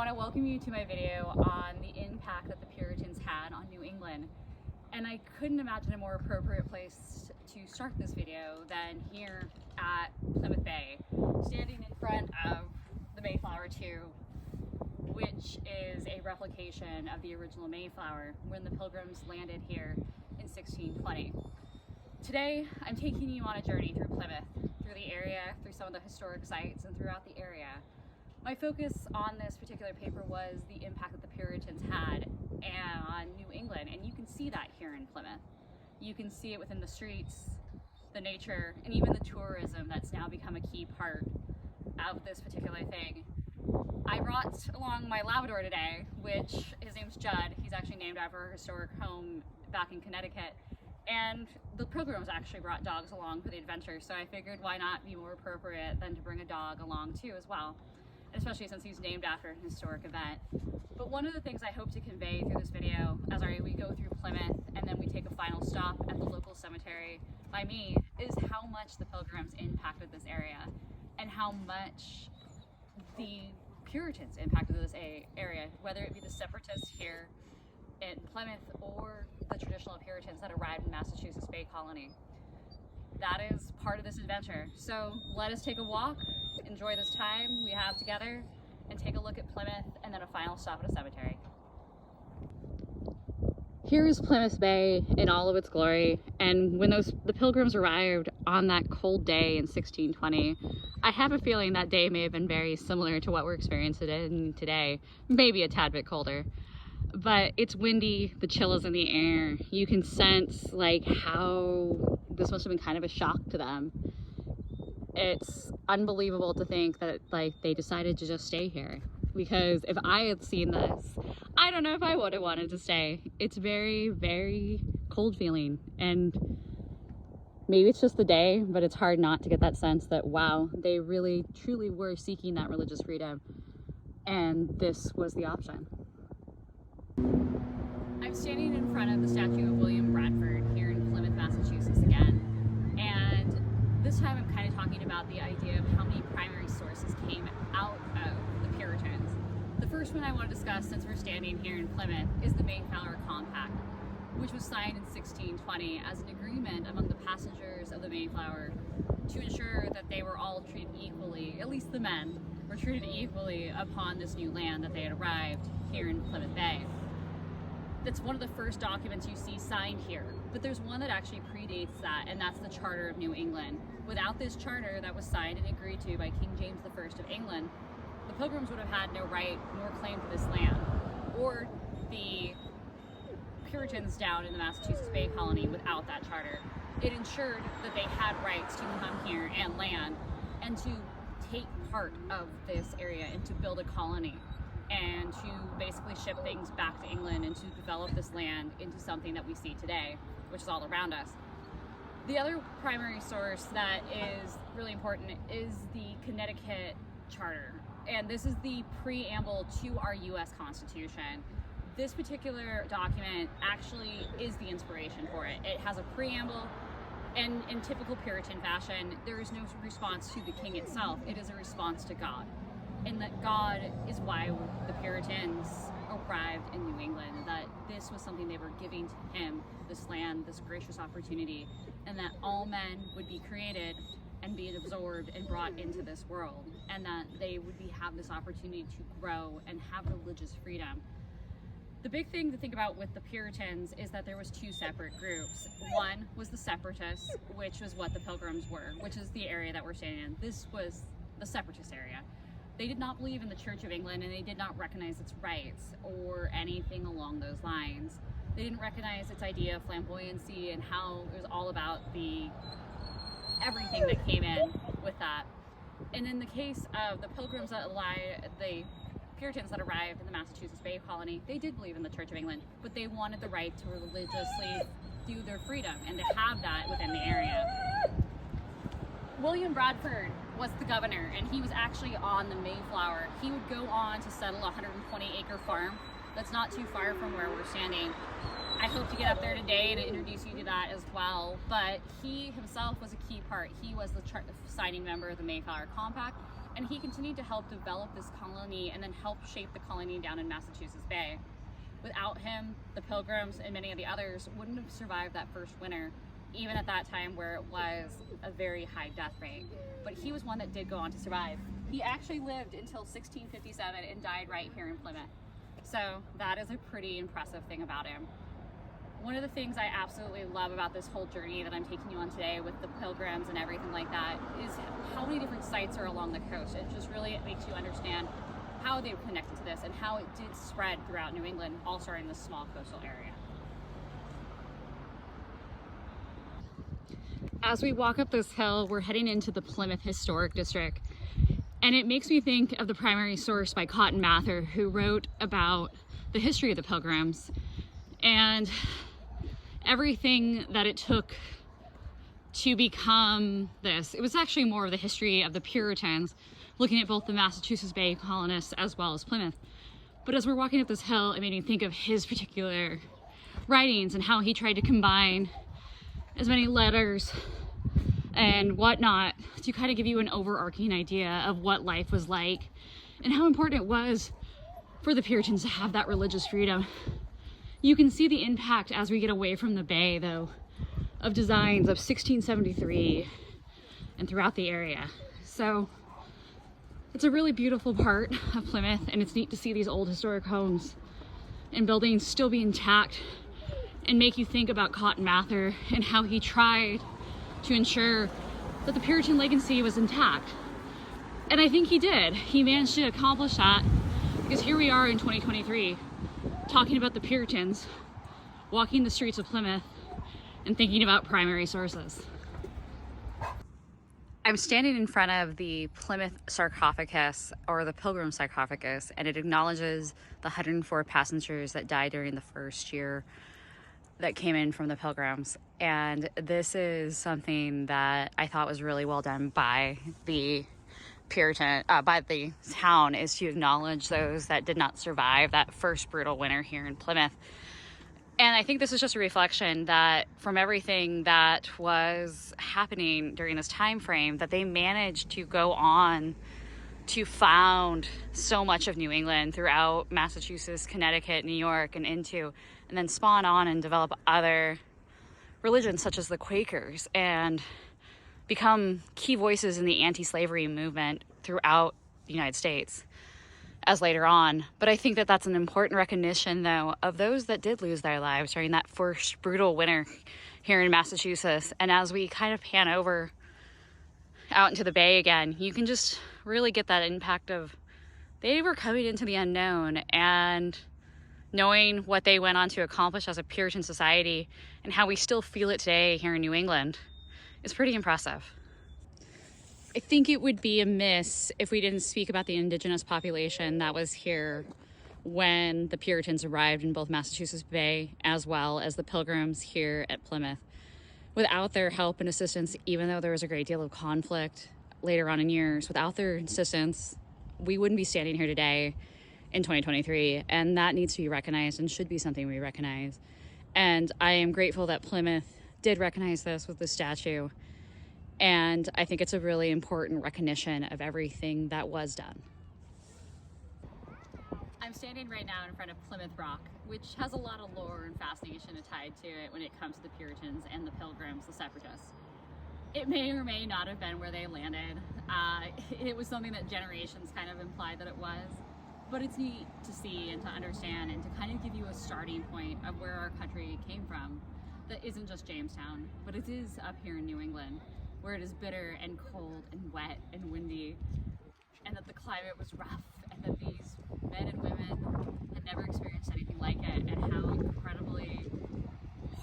want to welcome you to my video on the impact that the Puritans had on New England. And I couldn't imagine a more appropriate place to start this video than here at Plymouth Bay, standing in front of the Mayflower II, which is a replication of the original Mayflower when the Pilgrims landed here in 1620. Today, I'm taking you on a journey through Plymouth, through the area, through some of the historic sites, and throughout the area. My focus on this particular paper was the impact that the Puritans had on New England, and you can see that here in Plymouth. You can see it within the streets, the nature, and even the tourism that's now become a key part of this particular thing. I brought along my Labrador today, which his name's Judd. He's actually named after a historic home back in Connecticut. And the Pilgrims actually brought dogs along for the adventure, so I figured why not be more appropriate than to bring a dog along too as well, especially since he's named after an historic event. But one of the things I hope to convey through this video, as we go through Plymouth and then we take a final stop at the local cemetery by me, is how much the Pilgrims impacted this area and how much the Puritans impacted this area, whether it be the separatists here in Plymouth or the traditional Puritans that arrived in Massachusetts Bay Colony. That is part of this adventure. So let us take a walk, enjoy this time we have together, and take a look at Plymouth and then a final stop at a cemetery. Here is Plymouth Bay in all of its glory, and when the Pilgrims arrived on that cold day in 1620, I have a feeling that day may have been very similar to what we're experiencing today, maybe a tad bit colder. But it's windy, the chill is in the air. You can sense like how this must have been kind of a shock to them. It's unbelievable to think that they decided to just stay here, because if I had seen this, I don't know if I would have wanted to stay. It's very, very cold feeling, and maybe it's just the day, but it's hard not to get that sense that wow, they really truly were seeking that religious freedom, and this was the option. I'm standing in front of the statue of William Bradford here in Plymouth, Massachusetts again, and this time I'm kind of talking about the idea of how many primary sources came out of the Puritans. The first one I want to discuss, since we're standing here in Plymouth, is the Mayflower Compact, which was signed in 1620 as an agreement among the passengers of the Mayflower to ensure that they were all treated equally, at least the men were treated equally upon this new land that they had arrived here in Plymouth Bay. That's one of the first documents you see signed here, but there's one that actually predates that, and that's the Charter of New England. Without this charter that was signed and agreed to by King James I of England, the Pilgrims would have had no right nor claim to this land, or the Puritans down in the Massachusetts Bay Colony without that charter. It ensured that they had rights to come here and land and to take part of this area and to build a colony and to basically ship things back to England and to develop this land into something that we see today, which is all around us. The other primary source that is really important is the Connecticut Charter, and this is the preamble to our U.S. Constitution. This particular document actually is the inspiration for it. It has a preamble, and in typical Puritan fashion, there is no response to the king itself. It is a response to God. And that God is why the Puritans arrived in New England, and that this was something they were giving to him, this land, this gracious opportunity, and that all men would be created and be absorbed and brought into this world, and that they would have this opportunity to grow and have religious freedom. The big thing to think about with the Puritans is that there was two separate groups. One was the separatists, which was what the Pilgrims were, which is the area that we're standing in. This was the separatist area. They did not believe in the Church of England, and they did not recognize its rights or anything along those lines. They didn't recognize its idea of flamboyancy and how it was all about everything that came in with that. And in the case of the Pilgrims the Puritans that arrived in the Massachusetts Bay Colony, they did believe in the Church of England, but they wanted the right to religiously do their freedom and to have that within the area. William Bradford was the governor, and he was actually on the Mayflower. He would go on to settle a 120-acre farm that's not too far from where we're standing. I hope to get up there today to introduce you to that as well, but he himself was a key part. He was the signing member of the Mayflower Compact, And he continued to help develop this colony and then help shape the colony down in Massachusetts Bay. Without him, the Pilgrims and many of the others wouldn't have survived that first winter, even at that time where it was a very high death rate. But he was one that did go on to survive. He actually lived until 1657 and died right here in Plymouth. So that is a pretty impressive thing about him. One of the things I absolutely love about this whole journey that I'm taking you on today with the Pilgrims and everything like that is how many different sites are along the coast. It just really makes you understand how they were connected to this and how it did spread throughout New England, all starting in this small coastal area. As we walk up this hill, we're heading into the Plymouth Historic District, and it makes me think of the primary source by Cotton Mather, who wrote about the history of the Pilgrims and everything that it took to become this. It was actually more of the history of the Puritans, looking at both the Massachusetts Bay colonists as well as Plymouth. But as we're walking up this hill, it made me think of his particular writings and how he tried to combine as many letters and whatnot to kind of give you an overarching idea of what life was like and how important it was for the Puritans to have that religious freedom. You can see the impact as we get away from the bay, though, of designs of 1673 and throughout the area. So it's a really beautiful part of Plymouth, and it's neat to see these old historic homes and buildings still be intact and make you think about Cotton Mather and how he tried to ensure that the Puritan legacy was intact. And I think he did. He managed to accomplish that, because here we are in 2023 talking about the Puritans walking the streets of Plymouth and thinking about primary sources. I'm standing in front of the Plymouth sarcophagus, or the Pilgrim sarcophagus, and it acknowledges the 104 passengers that died during the first year that came in from the Pilgrims. And this is something that I thought was really well done by the by the town, is to acknowledge those that did not survive that first brutal winter here in Plymouth. And I think this is just a reflection that from everything that was happening during this time frame, that they managed to go on to found so much of New England throughout Massachusetts, Connecticut, New York, and then spawn on and develop other religions such as the Quakers and become key voices in the anti-slavery movement throughout the United States as later on. But I think that that's an important recognition, though, of those that did lose their lives during that first brutal winter here in Massachusetts. And as we kind of pan over out into the bay again, you can just really get that impact of they were coming into the unknown, and knowing what they went on to accomplish as a Puritan society and how we still feel it today here in New England is pretty impressive. I think it would be amiss if we didn't speak about the indigenous population that was here when the Puritans arrived in both Massachusetts Bay as well as the Pilgrims here at Plymouth. Without their help and assistance, even though there was a great deal of conflict later on in years, without their assistance, we wouldn't be standing here today in 2023, and that needs to be recognized and should be something we recognize. And I am grateful that Plymouth did recognize this with the statue, and I think it's a really important recognition of everything that was done. I'm standing right now in front of Plymouth Rock, which has a lot of lore and fascination tied to it when it comes to the Puritans and the Pilgrims, the separatists. It may or may not have been where they landed. It was something that generations kind of implied that it was. But it's neat to see and to understand and to kind of give you a starting point of where our country came from that isn't just Jamestown, but it is up here in New England, where it is bitter and cold and wet and windy, and that the climate was rough, and that these men and women had never experienced anything like it, and how incredibly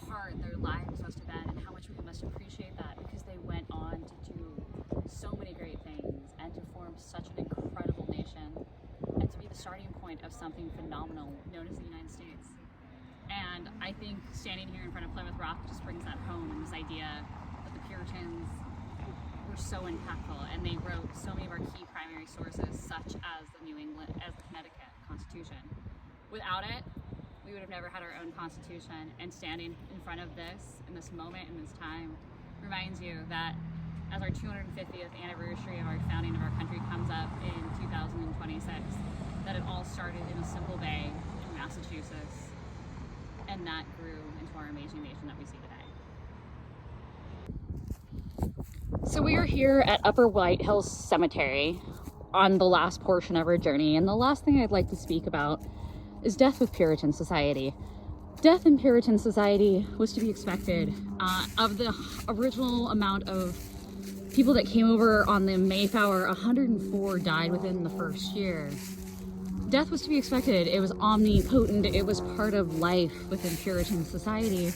hard their lives must have been, and how much we must appreciate that, because they went on to do so many great things and to form such an incredible nation, and to be the starting point of something phenomenal known as the United States. And I think standing here in front of Plymouth Rock just brings that home, and this idea that the Puritans were so impactful, and they wrote so many of our key primary sources, such as the Connecticut Constitution. Without it, we would have never had our own Constitution, and standing in front of this, in this moment, in this time, reminds you that as our 250th anniversary of our founding of our country comes up in 2026, that it all started in a simple bay in Massachusetts, and that grew into our amazing nation that we see today. So we are here at Upper White Hills Cemetery on the last portion of our journey, and the last thing I'd like to speak about is death with Puritan society. Death in Puritan society was to be expected. Of the original amount of people that came over on the Mayflower, 104 died within the first year. Death was to be expected. It was omnipotent. It was part of life within Puritan society.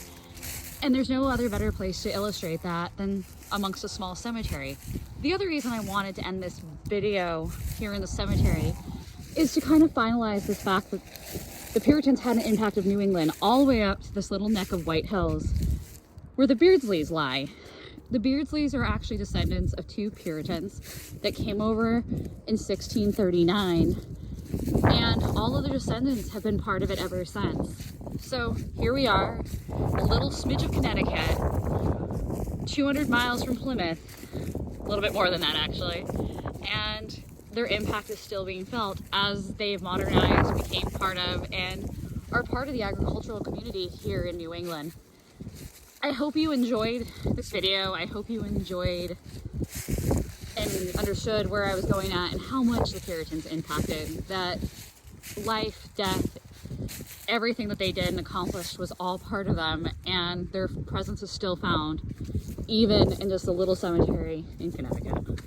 And there's no other better place to illustrate that than amongst a small cemetery. The other reason I wanted to end this video here in the cemetery is to kind of finalize this fact that the Puritans had an impact of New England all the way up to this little neck of White Hills where the Beardsleys lie. The Beardsleys are actually descendants of two Puritans that came over in 1639, and all of their descendants have been part of it ever since. So here we are, a little smidge of Connecticut, 200 miles from Plymouth, a little bit more than that actually, and their impact is still being felt as they've modernized, became part of, and are part of the agricultural community here in New England. I hope you enjoyed this video. I hope you enjoyed and understood where I was going at and how much the Puritans impacted. That life, death, everything that they did and accomplished was all part of them, and their presence is still found even in just a little cemetery in Connecticut.